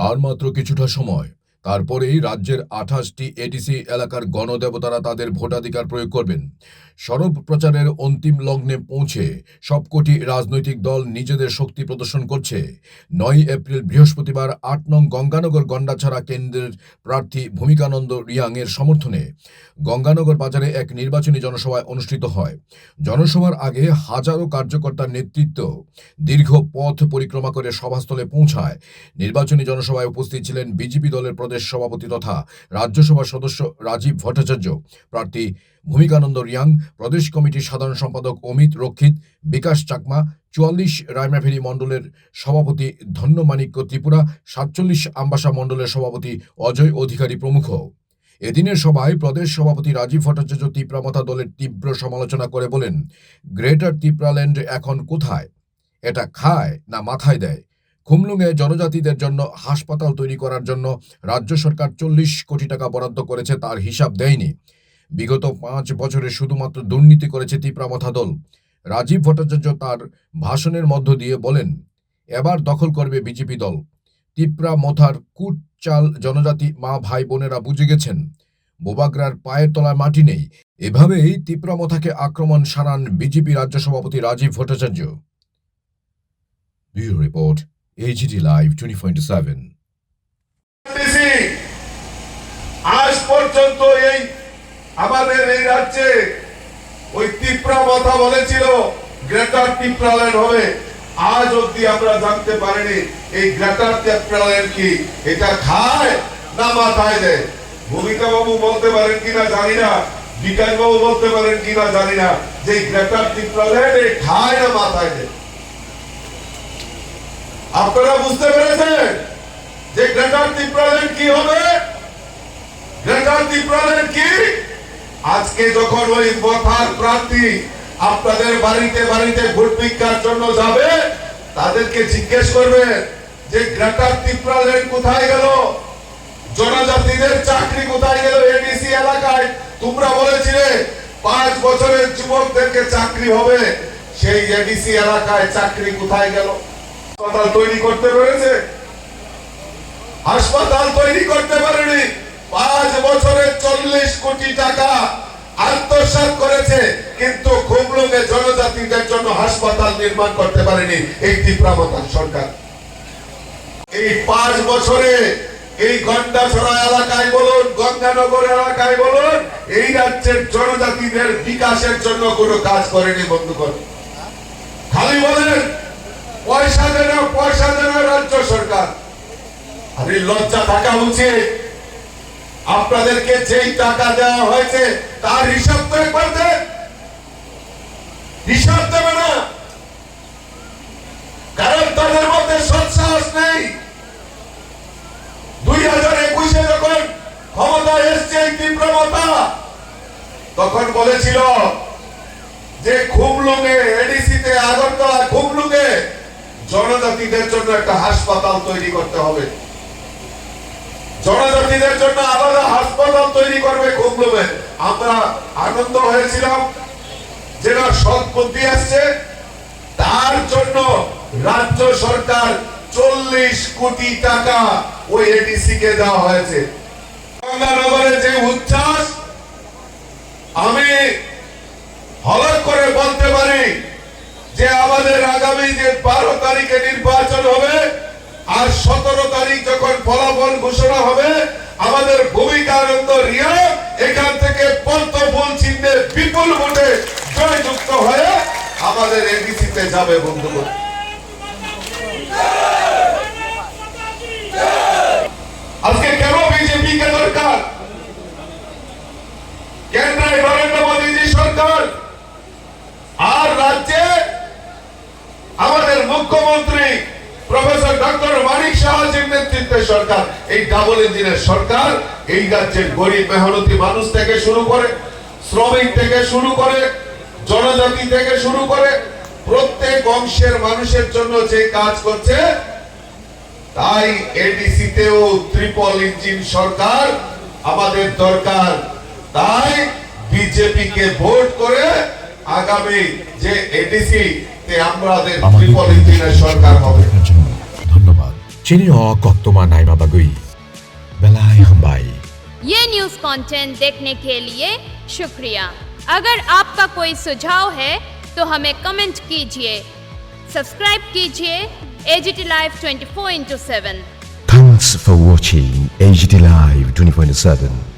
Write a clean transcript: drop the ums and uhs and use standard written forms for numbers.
আর মাত্র কিছুটা সময়, তারপরেই রাজ্যের ২৮টি এডিসি এলাকার গণদেবতারা তাদের ভোটাধিকার প্রয়োগ করবেন। সরব প্রচারের অন্তিম লগ্নে পৌঁছে সবকটি রাজনৈতিক দল নিজেদের শক্তি প্রদর্শন করছে। ৯ এপ্রিল বৃহস্পতিবার ৮ নং গঙ্গানগর গন্ডাছড়া কেন্দ্রের প্রার্থী ভূমিকানন্দ রিয়াংয়ের সমর্থনে গঙ্গানগর বাজারে এক নির্বাচনী জনসভায় অনুষ্ঠিত হয়। জনসভার আগে হাজারো কার্যকর্তার নেতৃত্ব দীর্ঘ পথ পরিক্রমা করে সভাস্থলে পৌঁছায়। নির্বাচনী জনসভায় উপস্থিত ছিলেন বিজেপি দলের প্রদেশ সভাপতি তথা রাজ্যসভার সদস্য রাজীব ভট্টাচার্য, প্রার্থী ভূমিকানন্দ রিয়াং, প্রদেশ কমিটির সাধারণ সম্পাদক অমিত রক্ষিত, বিকাশ চাকমা, ৪৪ রায়মাভেলী মণ্ডলের সভাপতি ধন্যমাণিক্য ত্রিপুরা, ৪৭ আমবাসা মণ্ডলের সভাপতি অজয় অধিকারী প্রমুখ। এদিনের সভায় প্রদেশ সভাপতি রাজীব ভট্টাচার্য তিপ্রামথা দলের তীব্র সমালোচনা করে বলেন, গ্রেটার তিপ্রাল্যান্ড এখন কোথায়? এটা খায় না মাথায় দেয়? খুমলুঙে জনজাতিদের জন্য হাসপাতাল তৈরি করার জন্য রাজ্য সরকার ৪০ কোটি টাকা বরাদ্দ করেছে, তার হিসাব দেয়নি। বিগত ৫ বছরে শুধুমাত্র দুর্নীতি করেছে তিপ্রামথা দল। রাজীব ভট্টাচার্য তার ভাষণের মধ্য দিয়ে বলেন, এবার দখল করবে বিজেপি দল। তিপ্রামথার কুট চাল জনজাতি মা ভাই বোনেরা বুঝে গেছেন, বোবাগ্রার পায়ের তলায় মাটি নেই। এভাবেই তিপ্রামথাকে আক্রমণ সারান বিজেপি রাজ্য সভাপতি Rajib Bhattacharya. Bureau report, AGT Live 24/7। আজ পর্যন্ত আমাদের এই রাজ্যে ওই তিপ্রামথা বলেছিল গ্রেটার তিপ্রাল্যান্ড হবে, আজ অব্দি আমরা জানতে পারিনি এই গ্রেটার তিপ্রাল্যান্ড কি, এটা খায় না মাথায় দেয়। ভূমিকা বাবু বলতে পারেন কিনা জানি না, বিকাশ বাবু বলতে পারেন কিনা জানি না, যে গ্রেটার তিপ্রাল্যান্ড খায় না মাথায় দেয়। আপনারা বুঝতে পেরেছেন যে গ্রেটার তিপ্রাল্যান্ড কি হবে? গ্রেটার তিপ্রাল্যান্ড কি? আজকে যখন ওই মথার প্রার্থী আপনাদের বাড়িতে বাড়িতে ভোট ভিক্ষার জন্য যাবে, তাদেরকে জিজ্ঞেস করবে যে গ্রেটার তিপ্রাল্যান্ড কোথায় গেল, জনজাতিদের চাকরি কোথায় গেল? এডিসি এলাকায় তোমরা বলেছিলে ৫ বছরের যুবকদেরকে চাকরি হবে, সেই এডিসি এলাকায় চাকরি কোথায় গেল? হাসপাতাল তৈরি করতে পেরেছে? হাসপাতাল তৈরি করতে পারেনি। ৫ বছরে ৪০ কোটি টাকা আত্মসাৎ করেছে, কিন্তু খুমলুঙে জনজাতিদের জন্য হাসপাতাল নির্মাণ করতে পারেনি এই তিপ্রামথা সরকার। এই ৫ বছরে এই গন্ডাছড়া এলাকায় বলুন, গঙ্গানগর এলাকায় বলুন, এই রাজ্যের জনজাতিদের বিকাশের জন্য কোনো কাজ করেনি বন্ধুগণ। খালি বলেন পয়সা দেন, পয়সা দেন রাজ্য সরকার। আরে লজ্জা থাকা উচিত। আপনাদেরকে যেই টাকা দেওয়া হয়েছে তার হিসাব তো একবার দেন। হিসাব দেবে না, কারণ তাদের মধ্যে সৎসাহস নেই। ২০২১-এ যখন ক্ষমতায় এসছে এই তিপ্রামথা, তখন বলেছিল যে খুমলুঙে, এডিসিতে, আগরতলা, খুমলুঙে জনজাতিদের জন্য একটা হাসপাতাল তৈরি করতে হবে। জনজাতিদের জন্য আলাদা হাসপাতাল তৈরি করবে খুমলুঙে। আমরা আনন্দ হয়েছিলাম, যেটা সৎ বুদ্ধি আসছে, তার জন্য রাজ্য সরকার ৪০ কোটি টাকা ওই এডিসি কে দেওয়া হয়েছে। গঙ্গানগরের যে উচ্ছ্বাস, আমি হলক করে বলতে পারি যে আমাদের আগামী যে ১২ তারিখে নির্বাচন হবে আর ১৭ তারিখ যখন ফলাফল ঘোষণা হবে, আমাদের ভূমিকানন্দ রিয়া এখান থেকে পদ্মফুল চিহ্নে বিপুল ভোটে জয়যুক্ত হয়ে আমাদের এডিসিতে যাবে বন্ধুগণ। আজকে কেন বিজেপি কে দরকার? কেন্দ্রে নরেন্দ্র মোদীজি সরকার, আর রাজ্যে আমাদের মুখ্যমন্ত্রী প্রফেসর ডক্টর মানিক সাহাজির নেতৃত্বে সরকার। এই ডাবল ইঞ্জিনের সরকার এই রাজ্যের গরিব মেহনতি মানুষ থেকে শুরু করে, শ্রমিক থেকে শুরু করে, জনজাতি থেকে শুরু করে প্রত্যেক অংশের মানুষের জন্য যে কাজ করছে, তাই এডিসিতেও ট্রিপল ইঞ্জিন সরকার আমাদের দরকার। তাই বিজেপি কে ভোট করে আগামী যে এডিসি তে আমাদের ট্রিপল ইঞ্জিনের সরকার হবে। ধন্যবাদ। Chinio Koktoma Naima Bagui. Belai Hambai. ये न्यूज़ कंटेंट देखने के लिए शुक्रिया। अगर आपका कोई सुझाव है तो हमें कमेंट कीजिए, सब्सक्राइब कीजिए AGT Live 24/7। Thanks for watching AGT Live 24/7.